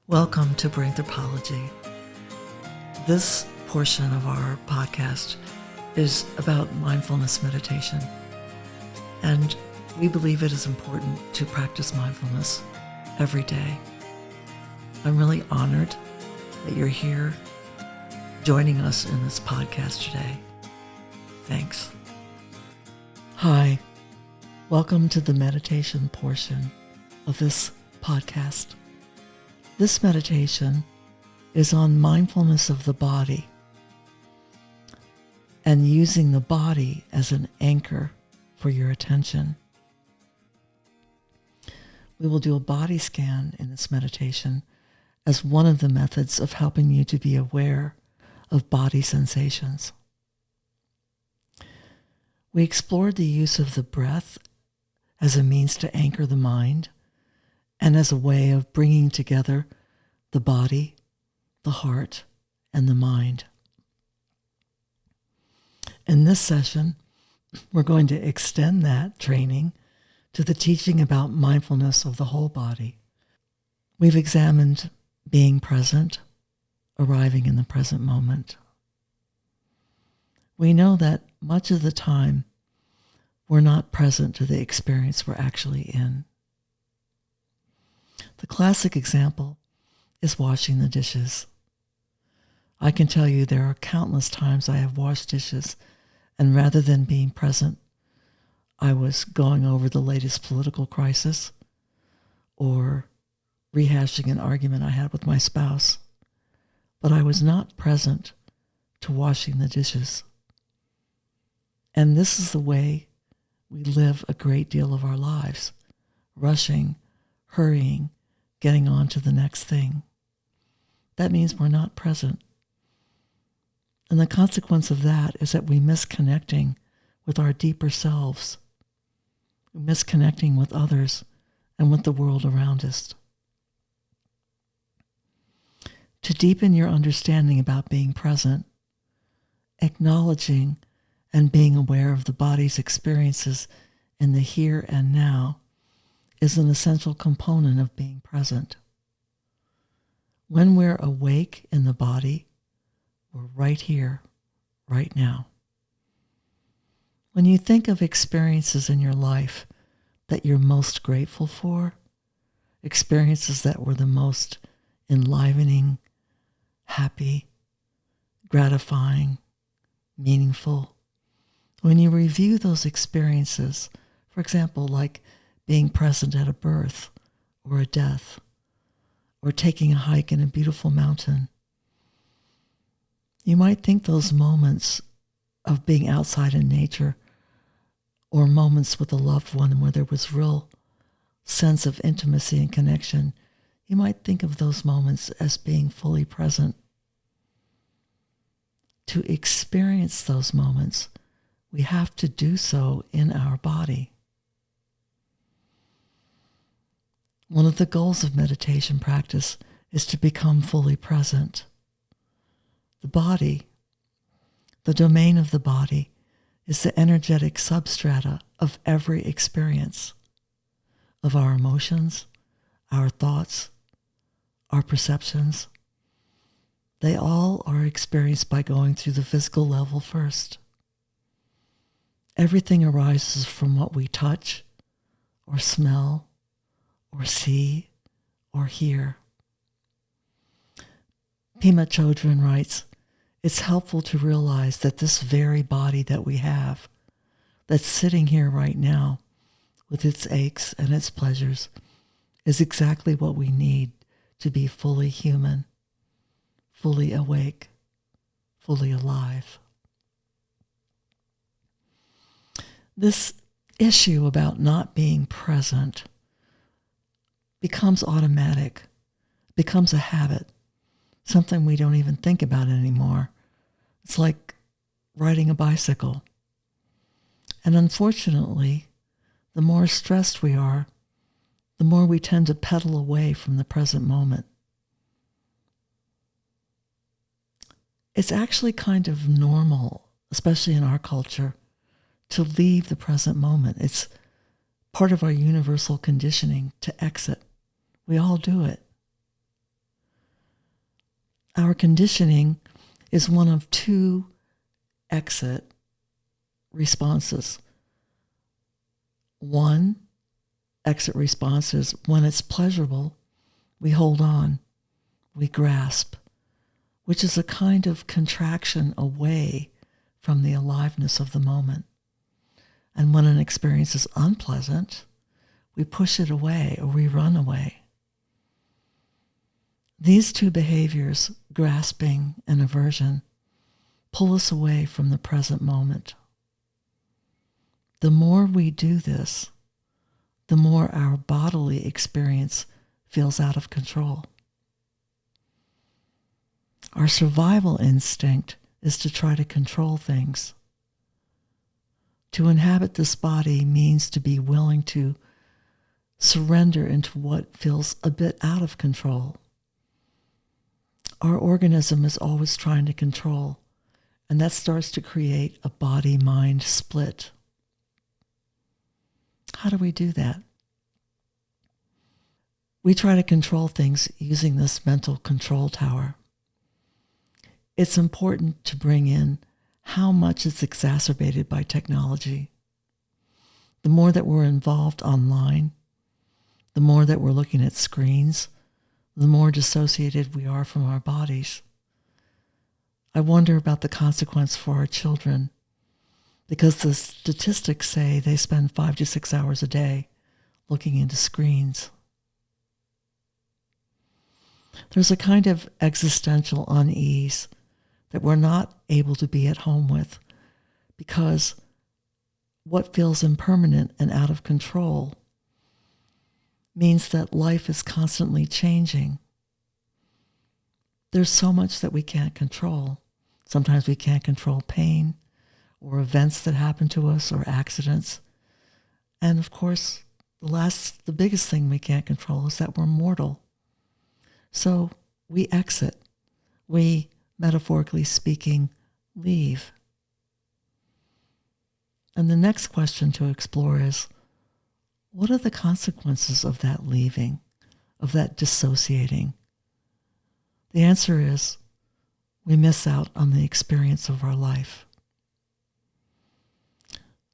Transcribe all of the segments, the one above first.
Welcome to Brainthropology. This portion of our podcast is about mindfulness meditation, and we believe it is important to practice mindfulness every day. I'm really honored that you're here joining us in this podcast today. Thanks. Hi, welcome to the meditation portion of this podcast. This meditation is on mindfulness of the body and using the body as an anchor for your attention. We will do a body scan in this meditation as one of the methods of helping you to be aware of body sensations. We explored the use of the breath as a means to anchor the mind and as a way of bringing together the body, the heart, and the mind. In this session, we're going to extend that training to the teaching about mindfulness of the whole body. We've examined being present, arriving in the present moment. We know that much of the time we're not present to the experience we're actually in. The classic example is washing the dishes. I can tell you there are countless times I have washed dishes, and rather than being present, I was going over the latest political crisis or rehashing an argument I had with my spouse. But I was not present to washing the dishes. And this is the way we live a great deal of our lives, rushing, hurrying, getting on to the next thing. That means we're not present. And the consequence of that is that we miss connecting with our deeper selves. We miss connecting with others and with the world around us. To deepen your understanding about being present, acknowledging and being aware of the body's experiences in the here and now is an essential component of being present. When we're awake in the body, we're right here, right now. When you think of experiences in your life that you're most grateful for, experiences that were the most enlivening, happy, gratifying, meaningful, when you review those experiences, for example, like being present at a birth or a death, or taking a hike in a beautiful mountain, you might think those moments of being outside in nature or moments with a loved one where there was real sense of intimacy and connection, you might think of those moments as being fully present. To experience those moments, we have to do so in our body. One of the goals of meditation practice is to become fully present. The body, the domain of the body, is the energetic substrata of every experience, of our emotions, our thoughts, our perceptions. They all are experienced by going through the physical level first. Everything arises from what we touch or smell or see or hear. Pema Chodron writes, "It's helpful to realize that this very body that we have, that's sitting here right now with its aches and its pleasures, is exactly what we need to be fully human, fully awake, fully alive." This issue about not being present becomes automatic, becomes a habit, something we don't even think about anymore. It's like riding a bicycle. And unfortunately, the more stressed we are, the more we tend to pedal away from the present moment. It's actually kind of normal, especially in our culture, to leave the present moment. It's part of our universal conditioning to exit. We all do it. Our conditioning is one of two exit responses. One exit response is when it's pleasurable, we hold on, we grasp, which is a kind of contraction away from the aliveness of the moment. And when an experience is unpleasant, we push it away or we run away. These two behaviors, grasping and aversion, pull us away from the present moment. The more we do this, the more our bodily experience feels out of control. Our survival instinct is to try to control things. To inhabit this body means to be willing to surrender into what feels a bit out of control. Our organism is always trying to control, and that starts to create a body-mind split. How do we do that? We try to control things using this mental control tower. It's important to bring in how much it's exacerbated by technology. The more that we're involved online, the more that we're looking at screens, the more dissociated we are from our bodies. I wonder about the consequence for our children, because the statistics say they spend 5 to 6 hours a day looking into screens. There's a kind of existential unease that we're not able to be at home with, because what feels impermanent and out of control means that life is constantly changing. There's so much that we can't control. Sometimes we can't control pain or events that happen to us or accidents. And of course, the biggest thing we can't control is that we're mortal. So we exit. We, metaphorically speaking, leave. And the next question to explore is, what are the consequences of that leaving, of that dissociating? The answer is, we miss out on the experience of our life.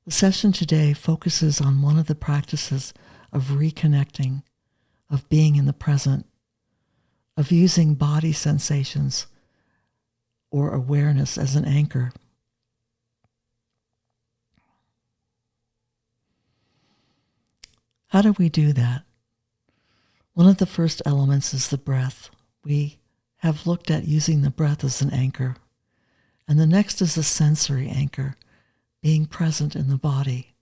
The session today focuses on one of the practices of reconnecting, of being in the present, of using body sensations or awareness as an anchor. How do we do that? One of the first elements is the breath. We have looked at using the breath as an anchor. And the next is a sensory anchor, being present in the body.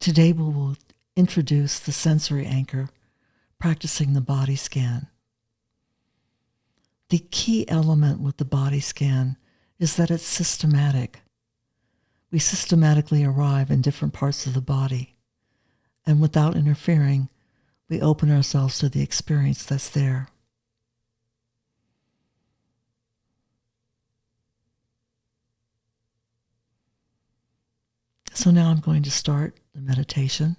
Today we will introduce the sensory anchor, practicing the body scan. The key element with the body scan is that it's systematic. We systematically arrive in different parts of the body. And without interfering, we open ourselves to the experience that's there. So now I'm going to start the meditation.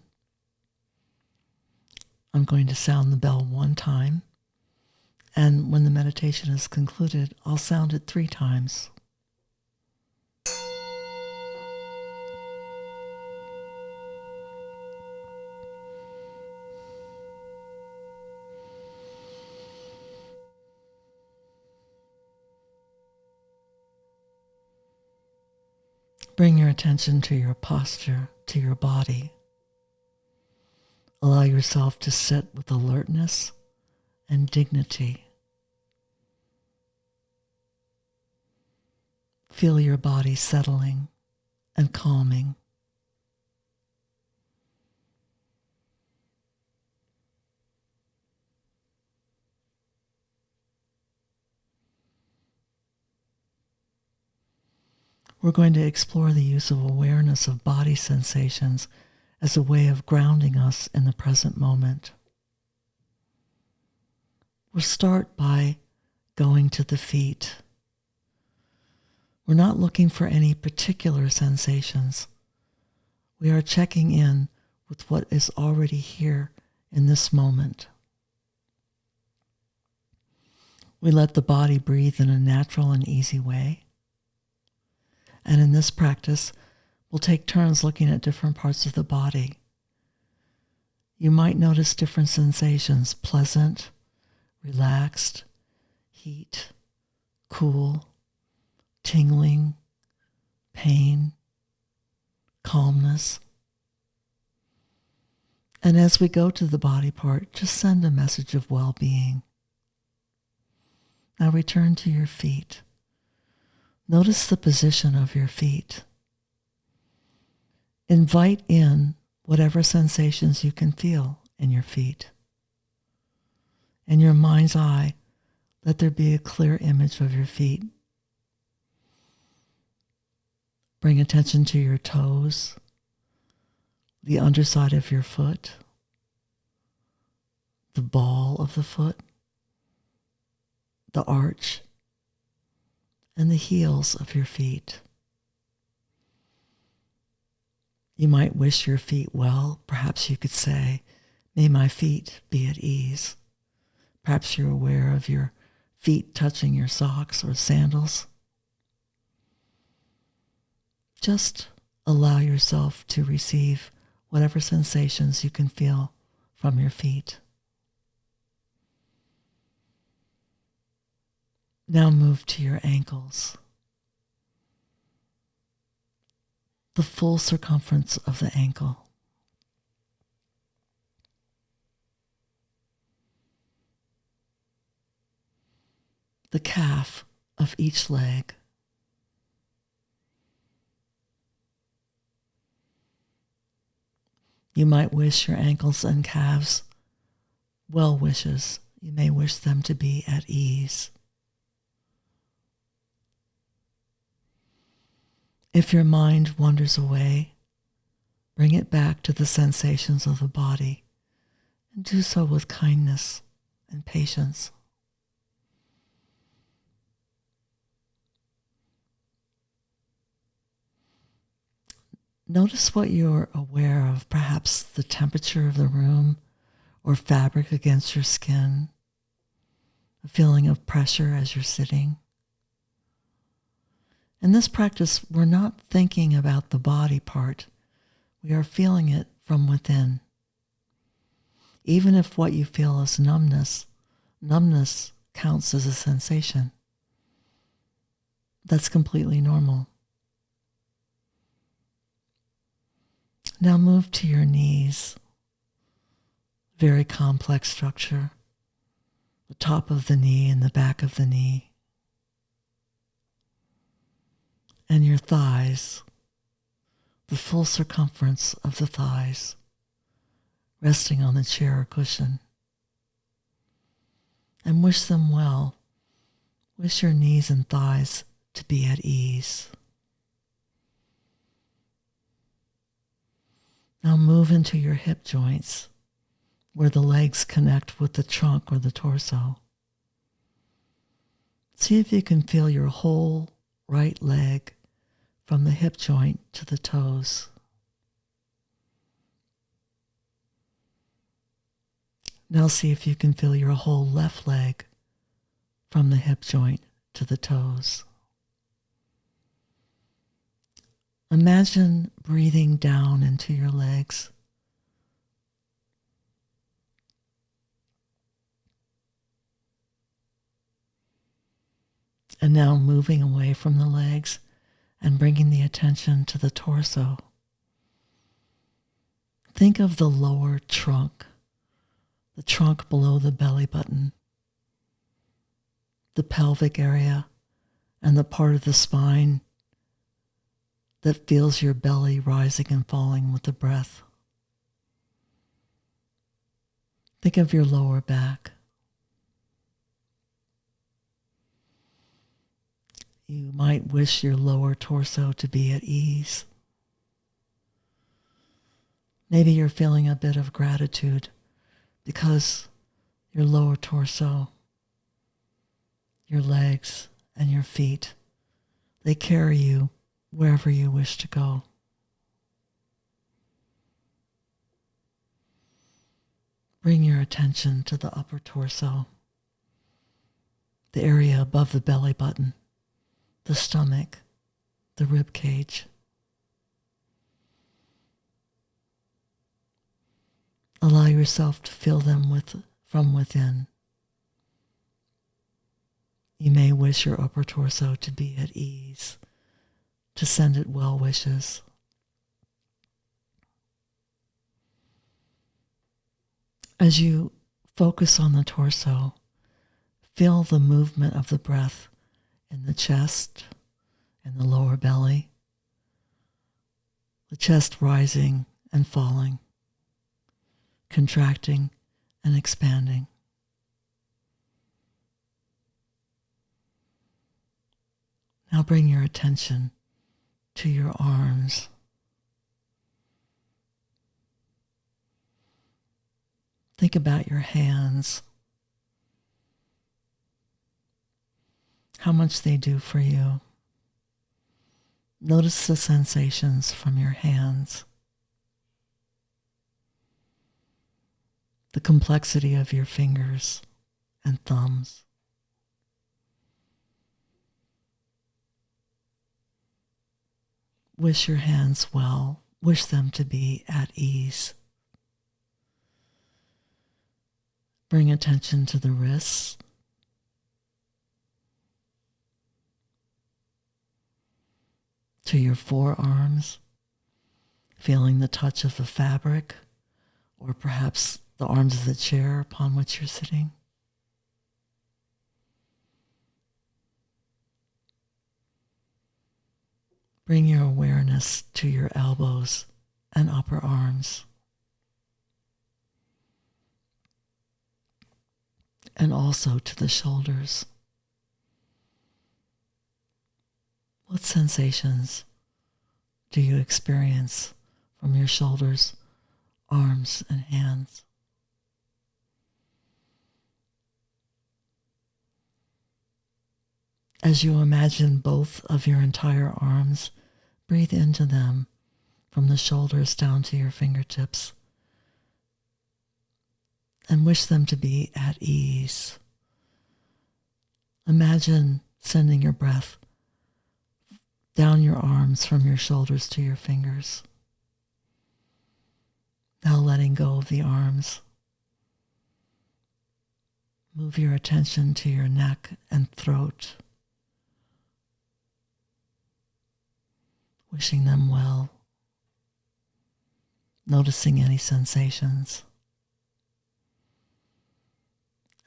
I'm going to sound the bell 1 time. And when the meditation is concluded, I'll sound it 3 times. Bring your attention to your posture, to your body. Allow yourself to sit with alertness and dignity. Feel your body settling and calming. We're going to explore the use of awareness of body sensations as a way of grounding us in the present moment. We'll start by going to the feet. We're not looking for any particular sensations. We are checking in with what is already here in this moment. We let the body breathe in a natural and easy way. And in this practice, we'll take turns looking at different parts of the body. You might notice different sensations: pleasant, relaxed, heat, cool, tingling, pain, calmness. And as we go to the body part, just send a message of well-being. Now return to your feet. Notice the position of your feet. Invite in whatever sensations you can feel in your feet. In your mind's eye, let there be a clear image of your feet. Bring attention to your toes, the underside of your foot, the ball of the foot, the arch, and the heels of your feet. You might wish your feet well. Perhaps you could say, "May my feet be at ease." Perhaps you're aware of your feet touching your socks or sandals. Just allow yourself to receive whatever sensations you can feel from your feet. Now move to your ankles. The full circumference of the ankle. The calf of each leg. You might wish your ankles and calves well wishes. You may wish them to be at ease. If your mind wanders away, bring it back to the sensations of the body, and do so with kindness and patience. Notice what you're aware of, perhaps the temperature of the room or fabric against your skin, a feeling of pressure as you're sitting. In this practice, we're not thinking about the body part. We are feeling it from within. Even if what you feel is numbness counts as a sensation. That's completely normal. Now move to your knees. Very complex structure. The top of the knee and the back of the knee. And your thighs, the full circumference of the thighs, resting on the chair or cushion. And wish them well. Wish your knees and thighs to be at ease. Now move into your hip joints, where the legs connect with the trunk or the torso. See if you can feel your whole right leg from the hip joint to the toes. Now see if you can feel your whole left leg from the hip joint to the toes. Imagine breathing down into your legs. And now moving away from the legs and bringing the attention to the torso. Think of the lower trunk, the trunk below the belly button, the pelvic area, and the part of the spine that feels your belly rising and falling with the breath. Think of your lower back. You might wish your lower torso to be at ease. Maybe you're feeling a bit of gratitude because your lower torso, your legs, and your feet, they carry you wherever you wish to go. Bring your attention to the upper torso. the area above the belly button, the stomach, the rib cage. Allow yourself to feel them from within. You may wish your upper torso to be at ease, to send it well wishes. As you focus on the torso, feel the movement of the breath in the chest and the lower belly, the chest rising and falling, contracting and expanding. Now bring your attention to your arms. Think about your hands, how much they do for you. Notice the sensations from your hands, the complexity of your fingers and thumbs. Wish your hands well. Wish them to be at ease. Bring attention to the wrists. To your forearms, feeling the touch of the fabric, or perhaps the arms of the chair upon which you're sitting. Bring your awareness to your elbows and upper arms, and also to the shoulders. What sensations do you experience from your shoulders, arms, and hands? As you imagine both of your entire arms, breathe into them from the shoulders down to your fingertips and wish them to be at ease. Imagine sending your breath down your arms from your shoulders to your fingers. Now letting go of the arms. Move your attention to your neck and throat. Wishing them well. Noticing any sensations.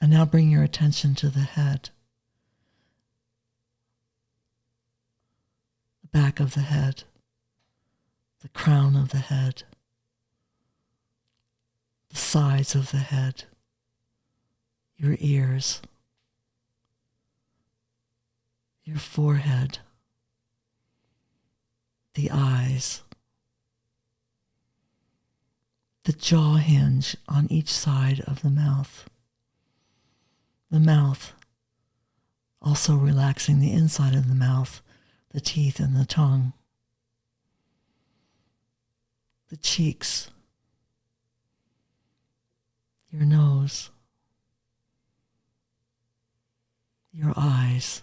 And now bring your attention to the head. The back of the head. The crown of the head. The sides of the head. Your ears. Your forehead. The eyes. The jaw hinge on each side of the mouth. The mouth, also relaxing the inside of the mouth, the teeth and the tongue. The cheeks. Your nose. Your eyes.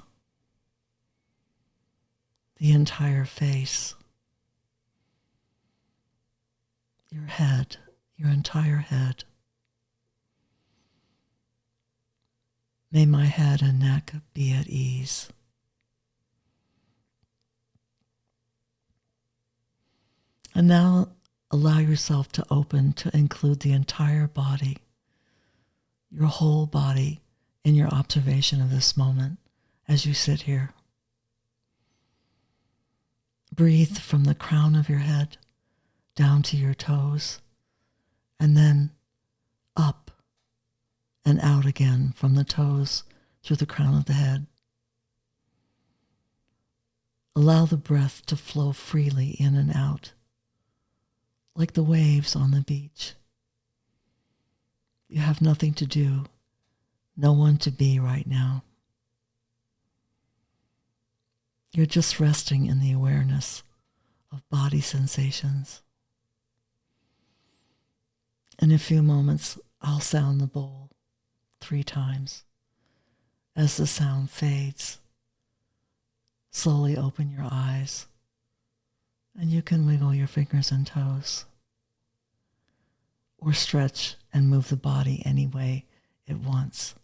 The entire face. Your head, your entire head. May my head and neck be at ease. And now allow yourself to open to include the entire body, your whole body, in your observation of this moment as you sit here. Breathe from the crown of your head down to your toes, and then up and out again from the toes through the crown of the head. Allow the breath to flow freely in and out, like the waves on the beach. You have nothing to do, no one to be right now. You're just resting in the awareness of body sensations. In a few moments, I'll sound the bowl 3 times, As the sound fades, slowly open your eyes, and you can wiggle your fingers and toes, or stretch and move the body any way it wants.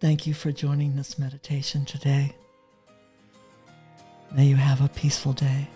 Thank you for joining this meditation today. May you have a peaceful day.